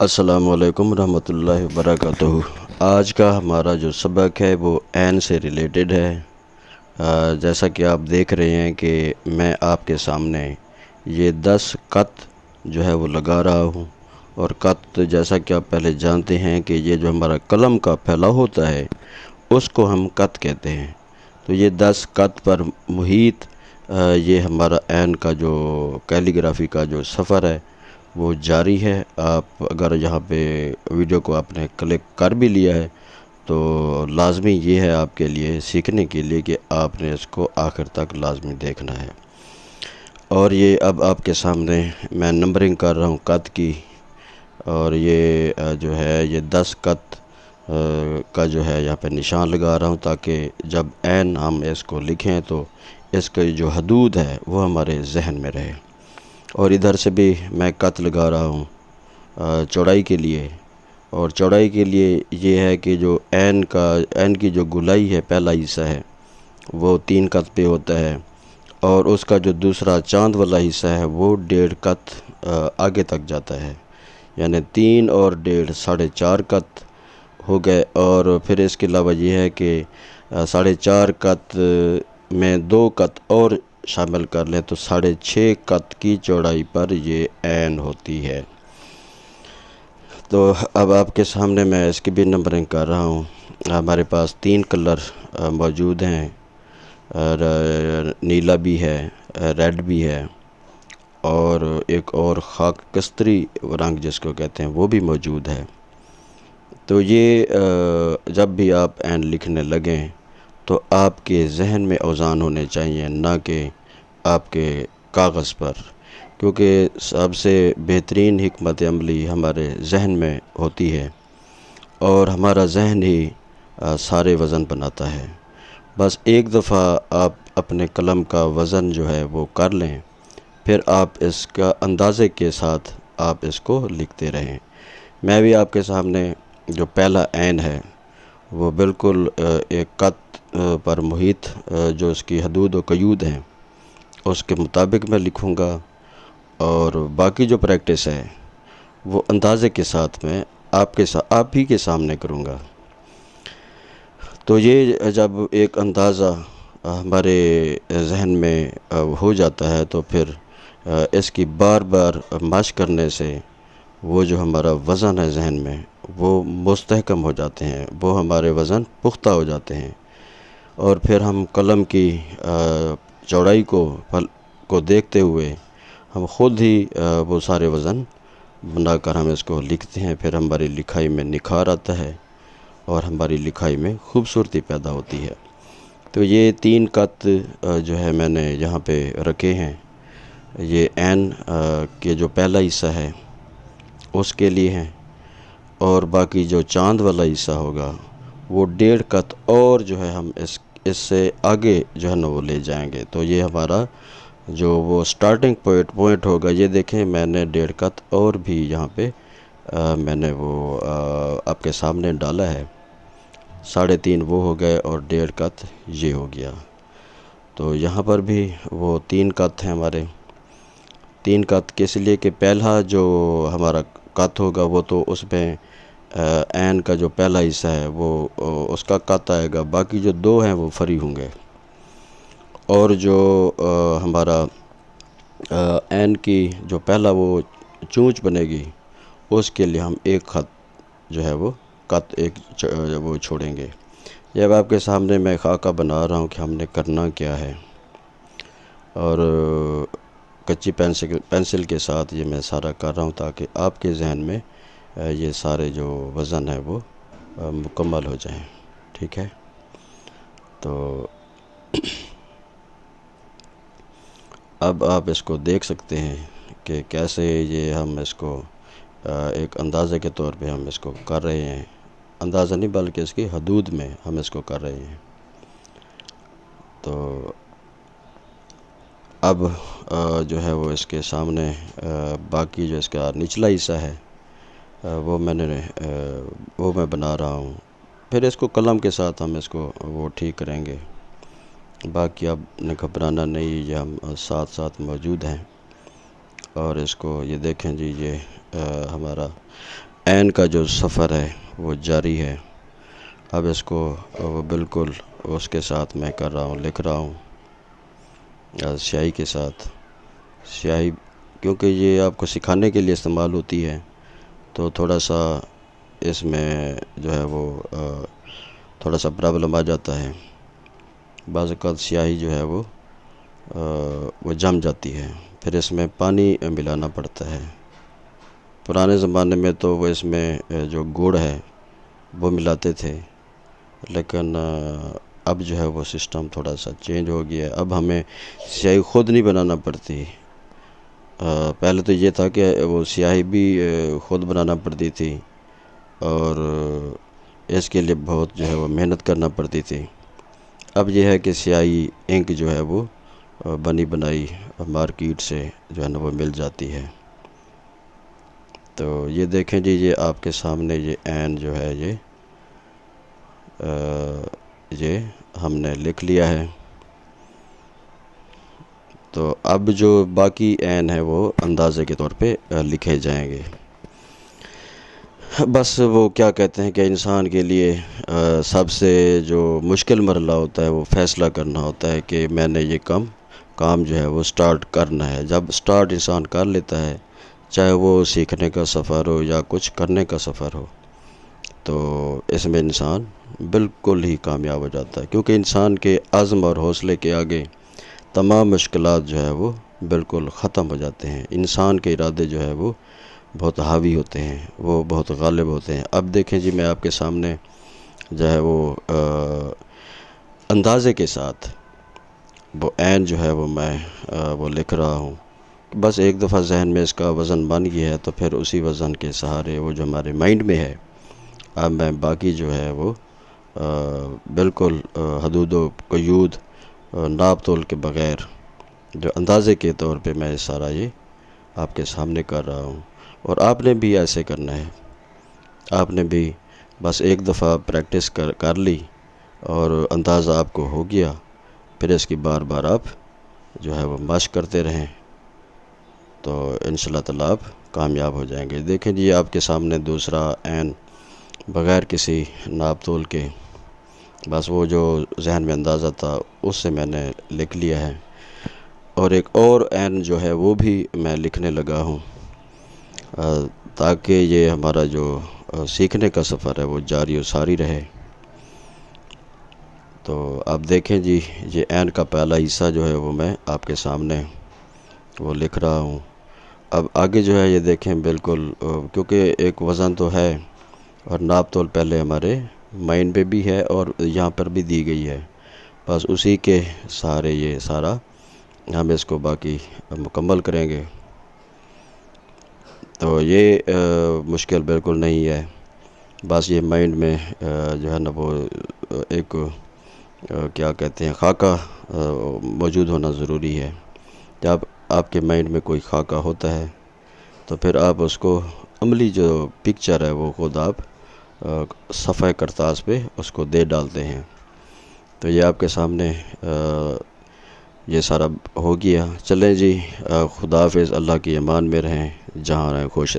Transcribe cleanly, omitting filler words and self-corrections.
अस्सलामुअलैकुम रहमतुल्लाहि वबरकातुहू। आज का हमारा जो सबक है वो ऐन से रिलेटेड है। जैसा कि आप देख रहे हैं कि मैं आपके सामने ये 10 कत जो है वो लगा रहा हूँ। और कत जैसा कि आप पहले जानते हैं कि ये जो हमारा कलम का फैलाव होता है उसको हम कत कहते हैं। तो ये 10 कत पर मुहित ये हमारा ऐन का जो कैलीग्राफी का जो सफ़र है वो जारी है। आप अगर यहाँ पे वीडियो को आपने क्लिक कर भी लिया है तो लाजमी ये है आपके लिए सीखने के लिए कि आपने इसको आखिर तक लाजमी देखना है। और ये अब आपके सामने मैं नंबरिंग कर रहा हूँ कत की। और ये जो है ये 10 कत का जो है यहाँ पे निशान लगा रहा हूँ ताकि जब ऐन हम इसको लिखें तो इसकी जो हदूद है वो हमारे जहन में रहे। और इधर से भी मैं कत लगा रहा हूँ चौड़ाई के लिए। और चौड़ाई के लिए ये है कि जो ऐन की जो गुलाई है पहला हिस्सा है वो 3 कत पे होता है। और उसका जो दूसरा चांद वाला हिस्सा है वो 1.5 कत आगे तक जाता है, यानी 3 और 1.5 4.5 कत हो गए। और फिर इसके अलावा ये है कि 4.5 कत में 2 कत और शामिल कर लें तो 6.5 कत की चौड़ाई पर ये ऐन होती है। तो अब आपके सामने मैं इसकी भी नंबरिंग कर रहा हूँ। हमारे पास 3 कलर मौजूद हैं, नीला भी है, रेड भी है और एक और खाक कस्तरी रंग जिसको कहते हैं वो भी मौजूद है। तो ये जब भी आप ऐन लिखने लगें तो आपके जहन में औज़ान होने चाहिए, ना कि आपके कागज़ पर, क्योंकि सबसे बेहतरीन हिकमत अमली हमारे जहन में होती है और हमारा जहन ही सारे वज़न बनाता है। बस एक दफ़ा आप अपने कलम का वज़न जो है वो कर लें, फिर आप इसका अंदाज़े के साथ आप इसको लिखते रहें। मैं भी आपके सामने जो पहला ऐन है वो बिल्कुल एक कत पर मुहित जो इसकी हदूद व क़यूद हैं उसके मुताबिक मैं लिखूँगा। और बाकी जो प्रैक्टिस है वो अंदाज़े के साथ मैं आप ही के सामने करूँगा। तो ये जब एक अंदाज़ा हमारे जहन में हो जाता है तो फिर इसकी बार बार मश्क करने से वो जो हमारा वज़न है जहन में वो मुस्तहकम हो जाते हैं, वो हमारे वज़न पुख्ता हो जाते हैं। और फिर हम कलम की चौड़ाई को देखते हुए हम ख़ुद ही वो सारे वज़न बनाकर हम इसको लिखते हैं। फिर हमारी लिखाई में निखार आता है और हमारी लिखाई में खूबसूरती पैदा होती है। तो ये 3 कत जो है मैंने यहाँ पे रखे हैं। ये ऐन के जो पहला हिस्सा है उसके लिए हैं और बाकी जो चांद वाला हिस्सा होगा वो 1.5 कत और जो है हम इससे आगे जो है ना वो ले जाएंगे। तो ये हमारा जो वो स्टार्टिंग पॉइंट होगा, ये देखें मैंने 1.5 कत और भी यहाँ पे मैंने वो आपके सामने डाला है। 3.5 वो हो गए और 1.5 कत ये हो गया। तो यहाँ पर भी वो 3 कत हैं हमारे। 3 कत किस लिए कि पहला जो हमारा कत होगा वो तो उसमें ऐन का जो पहला हिस्सा है वो उसका कत आएगा, बाकी जो 2 हैं वो फ्री होंगे। और जो हमारा ऐन की जो पहला वो चूंच बनेगी उसके लिए हम 1 खत जो है वो कत वो छोड़ेंगे। जब आपके सामने मैं खाका बना रहा हूँ कि हमने करना क्या है, और कच्ची पेंसिल के साथ ये मैं सारा कर रहा हूँ ताकि आपके जहन में ये सारे जो वज़न है वो मुकम्मल हो जाएं। ठीक है, तो अब आप इसको देख सकते हैं कि कैसे ये हम इसको एक अंदाज़े के तौर पे हम इसको कर रहे हैं। अंदाज़ा नहीं बल्कि इसकी हदूद में हम इसको कर रहे हैं। तो अब जो है वो इसके सामने बाकी जो इसका निचला हिस्सा है वो मैं बना रहा हूँ। फिर इसको कलम के साथ हम इसको वो ठीक करेंगे। बाकी अब घबराना नहीं, ये हम साथ साथ मौजूद हैं। और इसको ये देखें जी, ये हमारा ऐन का जो सफ़र है वो जारी है। अब इसको वो बिल्कुल उसके साथ मैं कर रहा हूँ, लिख रहा हूँ स्याही के साथ। स्याही क्योंकि ये आपको सिखाने के लिए इस्तेमाल होती है, तो थोड़ा सा इसमें जो है वो थोड़ा सा प्रॉब्लम आ जाता है। बाज़ औक़ात स्याही जो है वो जम जाती है, फिर इसमें पानी मिलाना पड़ता है। पुराने ज़माने में तो वो इसमें जो गुड़ है वो मिलाते थे, लेकिन अब जो है वो सिस्टम थोड़ा सा चेंज हो गया है। अब हमें स्याही ख़ुद नहीं बनाना पड़ती। पहले तो ये था कि वो स्याही भी ख़ुद बनाना पड़ती थी, और इसके लिए बहुत जो है वो मेहनत करना पड़ती थी। अब यह है कि स्याही इंक जो है वो बनी बनाई मार्केट से जो है ना वो मिल जाती है। तो ये देखें जी, ये आपके सामने ये ऐन जो है ये हमने लिख लिया है। तो अब जो बाकी ऐन है वो अंदाज़े के तौर पे लिखे जाएंगे। बस वो क्या कहते हैं कि इंसान के लिए सबसे जो मुश्किल मरला होता है वो फ़ैसला करना होता है कि मैंने ये काम जो है वो स्टार्ट करना है। जब स्टार्ट इंसान कर लेता है, चाहे वो सीखने का सफ़र हो या कुछ करने का सफ़र हो, तो इसमें इंसान बिल्कुल ही कामयाब हो जाता है। क्योंकि इंसान के अज़्म और हौसले के आगे तमाम मुश्किलात जो है वो बिल्कुल ख़त्म हो जाते हैं। इंसान के इरादे जो है वो बहुत हावी होते हैं, वो बहुत गालिब होते हैं। अब देखें जी, मैं आपके सामने जो है वो अंदाज़े के साथ वो ऐन जो है वो मैं वो लिख रहा हूँ। बस एक दफ़ा जहन में इसका वज़न बन गया है, तो फिर उसी वज़न के सहारे वो जो हमारे माइंड में है, अब मैं बाकी जो है वो बिल्कुल हदूद व क़यूद नाप तोल के बग़ैर जो अंदाज़े के तौर पे मैं सारा ये आपके सामने कर रहा हूँ। और आपने भी ऐसे करना है। आपने भी बस एक दफ़ा प्रैक्टिस कर ली और अंदाज़ा आपको हो गया, फिर इसकी बार बार आप जो है वो मश्क करते रहें, तो इंशाअल्लाह ताला आप कामयाब हो जाएंगे। देखें जी, आपके सामने दूसरा ऐन बग़ैर किसी नाप तोल के, बस वो जो जहन में अंदाज़ा था उससे मैंने लिख लिया है। और एक और ऐन जो है वो भी मैं लिखने लगा हूँ, ताकि ये हमारा जो सीखने का सफ़र है वो जारी और सारी रहे। तो आप देखें जी, ये ऐन का पहला हिस्सा जो है वो मैं आपके सामने वो लिख रहा हूँ। अब आगे जो है ये देखें, बिल्कुल क्योंकि एक वज़न तो है और नाप तोल पहले हमारे माइंड पे भी है और यहाँ पर भी दी गई है। बस उसी के सहारे ये सारा हम इसको बाकी मुकम्मल करेंगे। तो ये मुश्किल बिल्कुल नहीं है। बस ये माइंड में जो है ना वो एक क्या कहते हैं खाका मौजूद होना ज़रूरी है। जब आपके माइंड में कोई खाका होता है, तो फिर आप उसको अमली जो पिक्चर है वो ख़ुद आप सफ़े करतास पे उसको दे डालते हैं। तो ये आपके सामने ये सारा हो गया। चलें जी, खुदा हाफ़िज़, अल्लाह की अमान में रहें, जहाँ रहें खुश रहें।